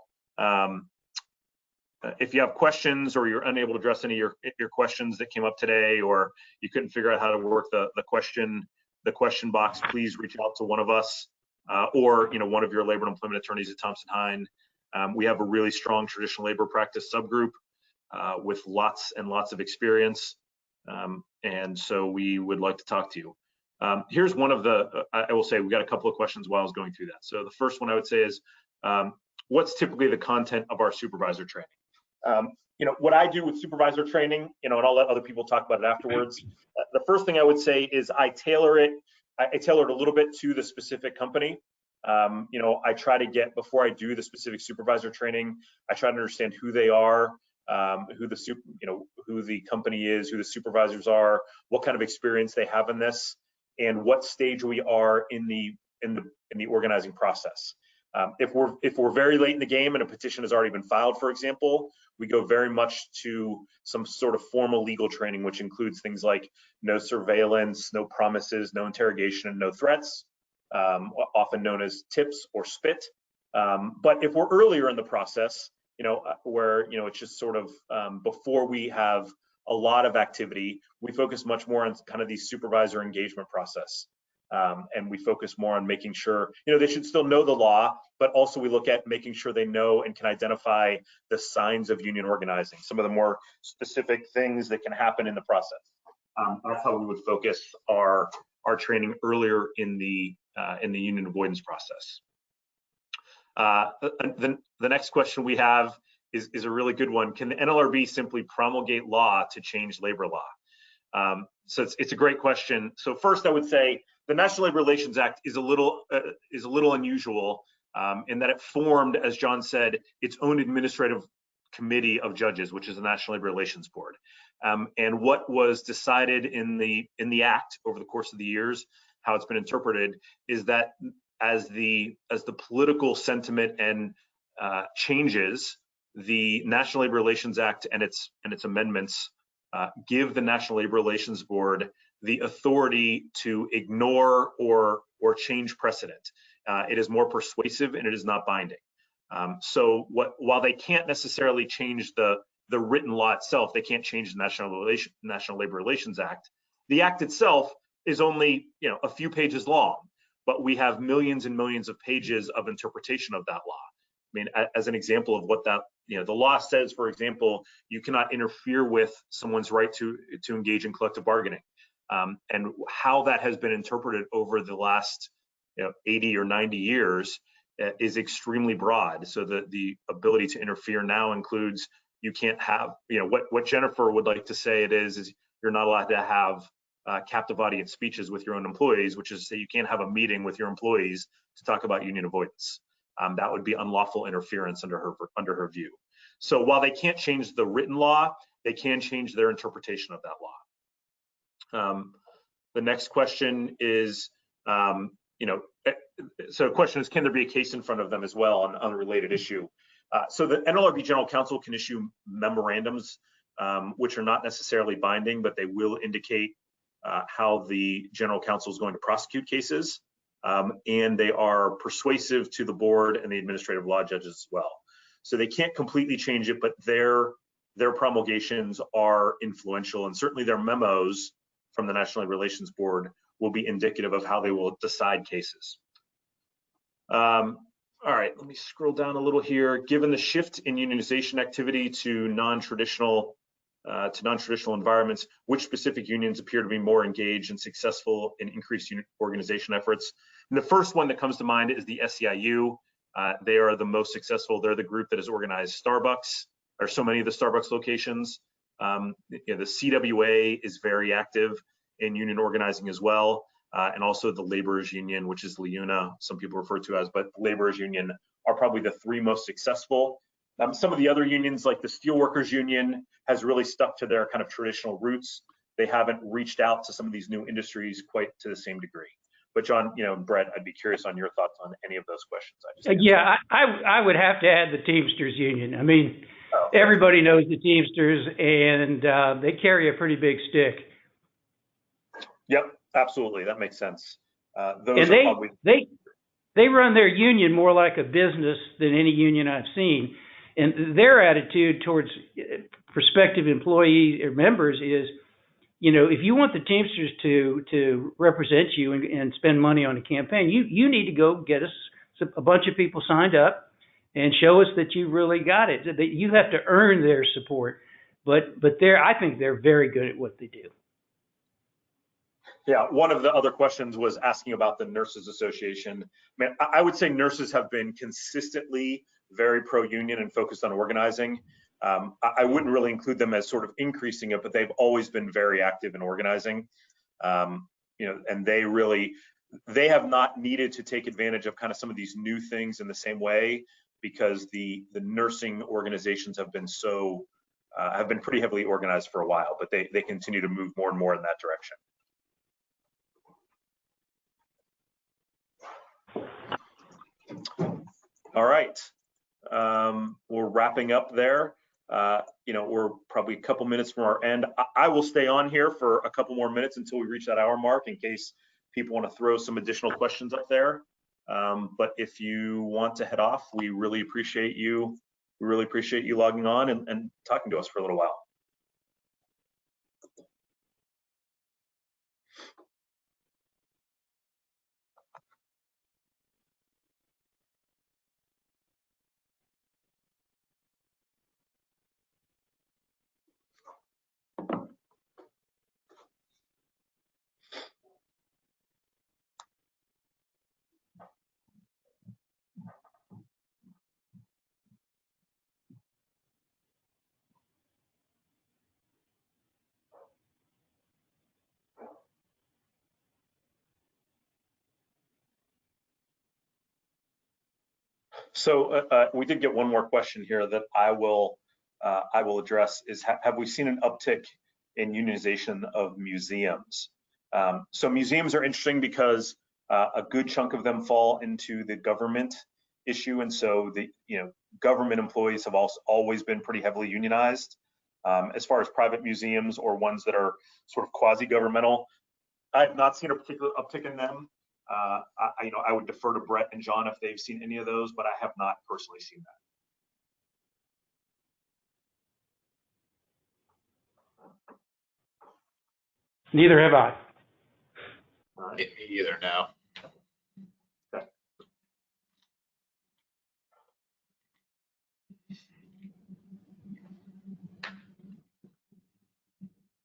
If you have questions or you're unable to address any of your questions that came up today, or you couldn't figure out how to work the question box, please reach out to one of us or one of your labor and employment attorneys at Thompson Hine. We have a really strong traditional labor practice subgroup with lots and lots of experience, and so we would like to talk to you. Here's one of the, I will say, we got a couple of questions while I was going through that. So the first one I would say is, what's typically the content of our supervisor training? What I do with supervisor training, and I'll let other people talk about it afterwards. The first thing I would say is I tailor it a little bit to the specific company. I try to get, before I do the specific supervisor training, I try to understand who they are, who the company is, who the supervisors are, what kind of experience they have in this, and what stage we are in the organizing process. If we're very late in the game and a petition has already been filed, for example, we go very much to some sort of formal legal training, which includes things like no surveillance, no promises, no interrogation, and no threats, often known as TIPS or SPIT. But if we're earlier in the process, where it's just sort of before we have a lot of activity, we focus much more on kind of the supervisor engagement process. And we focus more on making sure, they should still know the law, but also we look at making sure they know and can identify the signs of union organizing, some of the more specific things that can happen in the process. That's how we would focus our training earlier in the union avoidance process. The next question we have is a really good one. Can the NLRB simply promulgate law to change labor law? So it's a great question. So first, I would say the National Labor Relations Act is a little unusual in that it formed, as John said, its own administrative committee of judges, which is the National Labor Relations Board. And what was decided in the act over the course of the years, how it's been interpreted, is that as the political sentiment and changes, the National Labor Relations Act and its amendments give the National Labor Relations Board the authority to ignore or change precedent. It is more persuasive and it is not binding. So while they can't necessarily change the written law itself, they can't change the National Labor Relations Act. The act itself is only a few pages long, but we have millions and millions of pages of interpretation of that law. I mean, as an example of what that, the law says, for example, you cannot interfere with someone's right to engage in collective bargaining. And how that has been interpreted over the last 80 or 90 years is extremely broad. So the ability to interfere now includes you can't have, what Jennifer would like to say is you're not allowed to have captive audience speeches with your own employees, which is to say you can't have a meeting with your employees to talk about union avoidance. That would be unlawful interference under her view. So while they can't change the written law, they can change their interpretation of that law. The next question is, so the question is, can there be a case in front of them as well on an unrelated issue? So the NLRB General Counsel can issue memorandums which are not necessarily binding, but they will indicate how the general counsel is going to prosecute cases. And they are persuasive to the board and the administrative law judges as well. So they can't completely change it, but their promulgations are influential, and certainly their memos from the National Labor Relations Board will be indicative of how they will decide cases. All right, let me scroll down a little here. Given the shift in unionization activity to non-traditional environments, which specific unions appear to be more engaged and successful in increased unit organization efforts? And the first one that comes to mind is the SEIU. They are the most successful. They're the group that has organized Starbucks. There are so many of the Starbucks locations. The CWA is very active in union organizing as well. And also the Laborers Union, which is LIUNA, some people refer to as, but the Laborers Union are probably the three most successful. Some of the other unions, like the Steelworkers Union, has really stuck to their kind of traditional roots. They haven't reached out to some of these new industries quite to the same degree. But John, Bret, I'd be curious on your thoughts on any of those questions. Yeah, I would have to add the Teamsters Union. I mean, everybody knows the Teamsters, and they carry a pretty big stick. Yep, absolutely, that makes sense. They run their union more like a business than any union I've seen, and their attitude towards prospective employees or members is, if you want the Teamsters to represent you and spend money on a campaign, you need to go get us a bunch of people signed up and show us that you really got it. That you have to earn their support, but I think they're very good at what they do. Yeah, one of the other questions was asking about the Nurses Association. I would say nurses have been consistently very pro-union and focused on organizing. I wouldn't really include them as sort of increasing it, but they've always been very active in organizing. And they have not needed to take advantage of kind of some of these new things in the same way, because the nursing organizations have been pretty heavily organized for a while, but they continue to move more and more in that direction. All right, we're wrapping up there. We're probably a couple minutes from our end. I will stay on here for a couple more minutes until we reach that hour mark, in case people want to throw some additional questions up there. But if you want to head off, we really appreciate you. We really appreciate you logging on and talking to us for a little while. So we did get one more question here that I will address. Is have we seen an uptick in unionization of museums? So museums are interesting because a good chunk of them fall into the government issue, and so the government employees have also always been pretty heavily unionized. As far as private museums or ones that are sort of quasi-governmental, I've not seen a particular uptick in them. I would defer to Bret and John if they've seen any of those, but I have not personally seen that. Neither have I. Me either, no. Okay.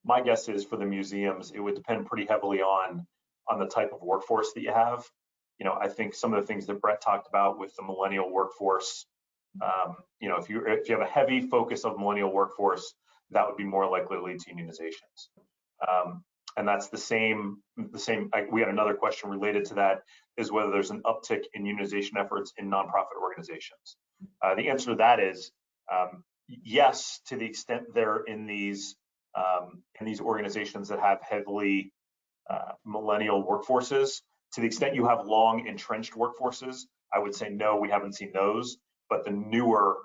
My guess is for the museums, it would depend pretty heavily on the type of workforce that you have. I think some of the things that Bret talked about with the millennial workforce, if you have a heavy focus of millennial workforce, that would be more likely to lead to unionizations. And that's the same. We had another question related to that, is whether there's an uptick in unionization efforts in nonprofit organizations. The answer to that is yes, to the extent they're in these organizations that have heavily millennial workforces. To the extent you have long entrenched workforces, I would say no, we haven't seen those. But the newer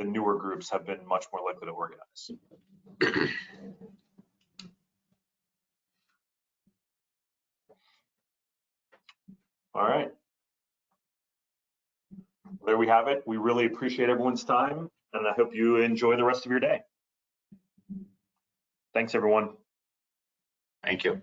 the newer groups have been much more likely to organize. All right. There we have it. We really appreciate everyone's time, and I hope you enjoy the rest of your day. Thanks, everyone. Thank you.